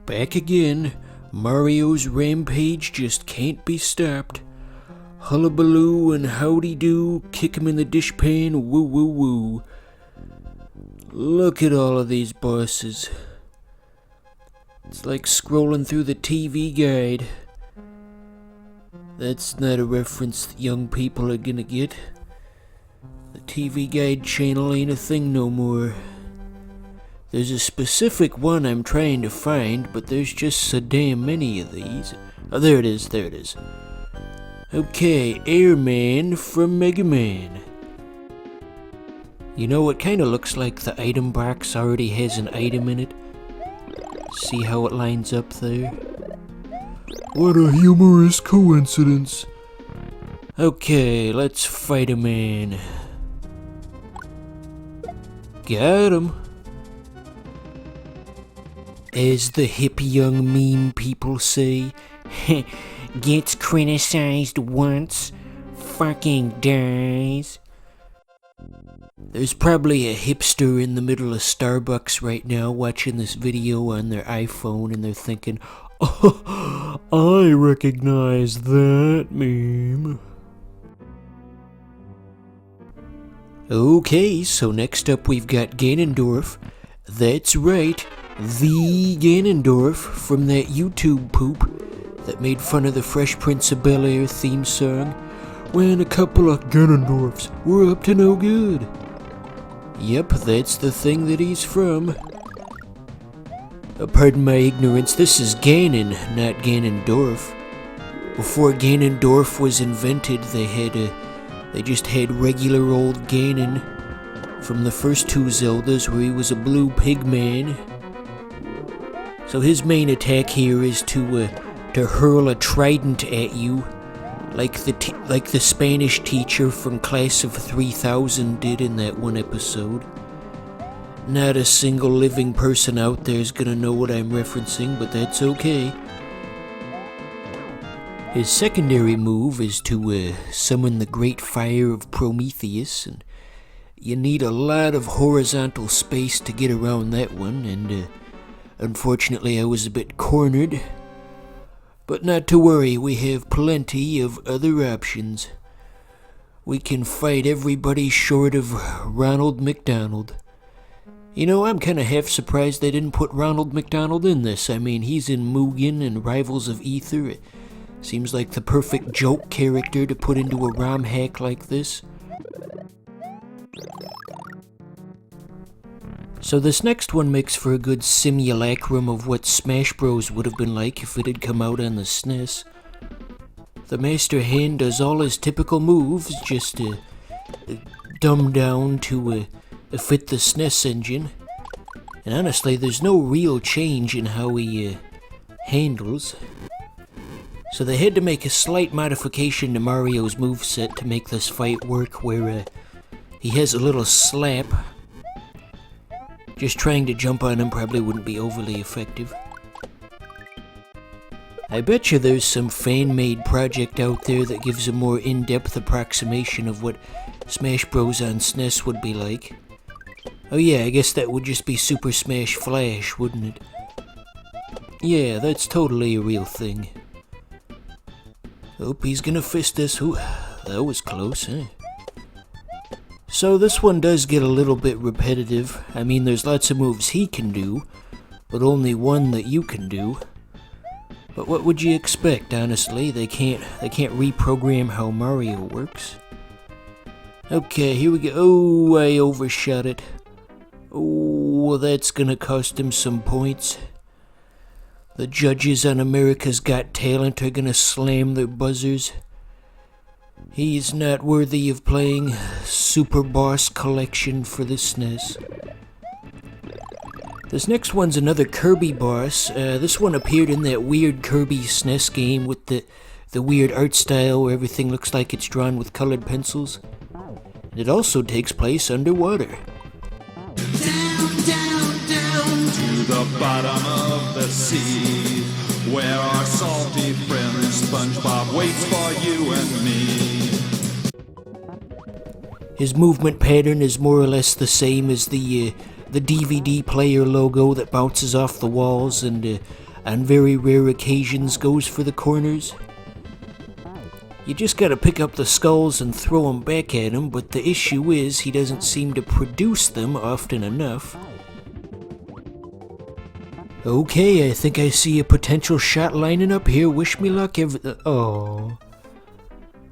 Back again. Mario's rampage just can't be stopped. Hullabaloo and howdy-do, kick him in the dishpan, woo-woo-woo. Look at all of these bosses. It's like scrolling through the TV guide. That's not a reference that young people are gonna get. The TV guide channel ain't a thing no more. There's a specific one I'm trying to find, but there's just so damn many of these. Oh, there it is. Okay, Airman from Mega Man. You know, it kinda looks like the item box already has an item in it. See how it lines up there? What a humorous coincidence. Okay, let's fight a man. Got him. As the hip young meme people say, gets criticized once, fucking dies. There's probably a hipster in the middle of Starbucks right now watching this video on their iPhone and they're thinking, oh, I recognize that meme. Okay, so next up we've got Ganondorf. That's right, the Ganondorf from that YouTube poop that made fun of the Fresh Prince of Bel-Air theme song when a couple of Ganondorfs were up to no good. Yep, that's the thing that he's from. Pardon my ignorance, this is Ganon, not Ganondorf. Before Ganondorf was invented, they just had regular old Ganon from the first two Zeldas where he was a blue pig man. So his main attack here is to hurl a trident at you, like the Spanish teacher from Class of 3000 did in that one episode. Not a single living person out there is gonna know what I'm referencing, but that's okay. His secondary move is to summon the Great Fire of Prometheus, and you need a lot of horizontal space to get around that one, and unfortunately I was a bit cornered. But not to worry, we have plenty of other options. We can fight everybody short of Ronald McDonald. You know, I'm kinda half surprised they didn't put Ronald McDonald in this. I mean, he's in Mugen and Rivals of Ether. It seems like the perfect joke character to put into a ROM hack like this. So this next one makes for a good simulacrum of what Smash Bros would have been like if it had come out on the SNES. The Master Hand does all his typical moves, just dumbed down to fit the SNES engine. And honestly, there's no real change in how he handles. So they had to make a slight modification to Mario's moveset to make this fight work, where he has a little slap. Just trying to jump on him probably wouldn't be overly effective. I bet you there's some fan-made project out there that gives a more in-depth approximation of what Smash Bros on SNES would be like. Oh yeah, I guess that would just be Super Smash Flash, wouldn't it? Yeah, that's totally a real thing. Oh, he's gonna fist this. Ooh, that was close, eh? So this one does get a little bit repetitive. I mean, there's lots of moves he can do, but only one that you can do. But what would you expect, honestly? They can't reprogram how Mario works. Okay, here we go. Oh, I overshot it. Oh, that's gonna cost him some points. The judges on America's Got Talent are gonna slam their buzzers. He's not worthy of playing Super Boss Collection for the SNES. This next one's another Kirby boss. This one appeared in that weird Kirby SNES game with the weird art style where everything looks like it's drawn with colored pencils. And it also takes place underwater. Down, down, down to the bottom of the sea, where our salty friend SpongeBob waits for you and me. His movement pattern is more or less the same as the DVD player logo that bounces off the walls, and on very rare occasions goes for the corners. You just gotta pick up the skulls and throw them back at him, but the issue is he doesn't seem to produce them often enough. Okay, I think I see a potential shot lining up here. Wish me luck, oh.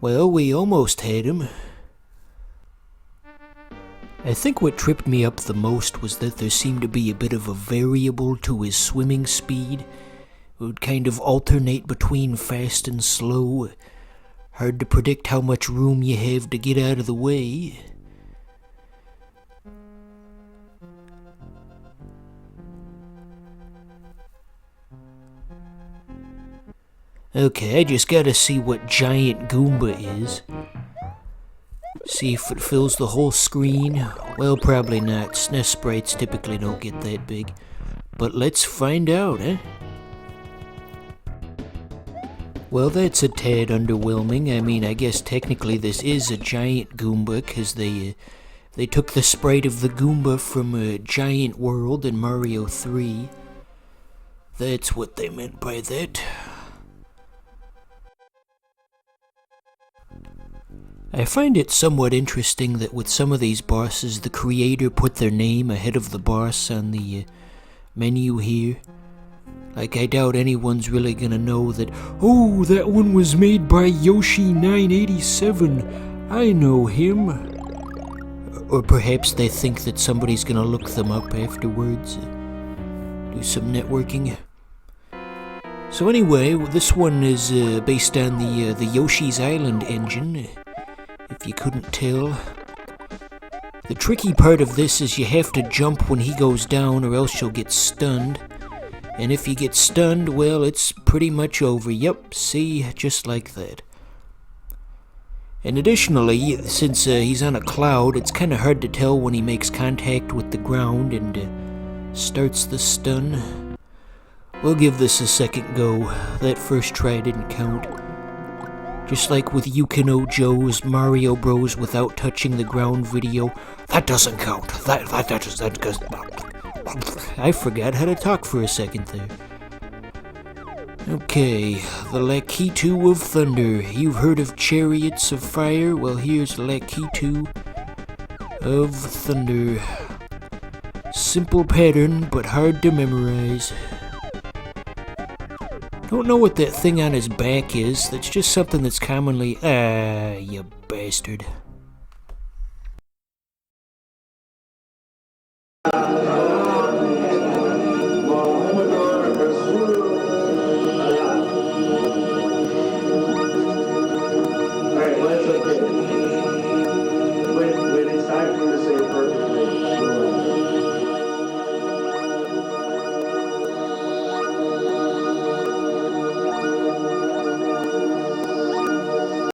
Well, we almost had him. I think what tripped me up the most was that there seemed to be a bit of a variable to his swimming speed. It would kind of alternate between fast and slow. Hard to predict how much room you have to get out of the way. Okay, I just gotta see what giant Goomba is. See if it fills the whole screen. Well, probably not. SNES sprites typically don't get that big. But let's find out, eh? Well, that's a tad underwhelming. I mean, I guess technically this is a giant Goomba, because they took the sprite of the Goomba from Giant World in Mario 3. That's what they meant by that. I find it somewhat interesting that with some of these bosses, the creator put their name ahead of the boss on the menu here. Like, I doubt anyone's really gonna know that, oh, that one was made by Yoshi 987. I know him. Or perhaps they think that somebody's gonna look them up afterwards. Do some networking. So anyway, this one is based on the Yoshi's Island engine, if you couldn't tell. The tricky part of this is you have to jump when he goes down or else you'll get stunned. And if you get stunned, well, it's pretty much over. Yep, see, just like that. And additionally, since he's on a cloud, it's kind of hard to tell when he makes contact with the ground and starts the stun. We'll give this a second go. That first try didn't count. Just like with Yukino Joe's Mario Bros. Without touching the ground video, that doesn't count. That goes. I forgot how to talk for a second there. Okay, the Lakitu of Thunder. You've heard of Chariots of Fire? Well, here's Lakitu of Thunder. Simple pattern, but hard to memorize. Don't know what that thing on his back is. That's just something that's commonly... you bastard.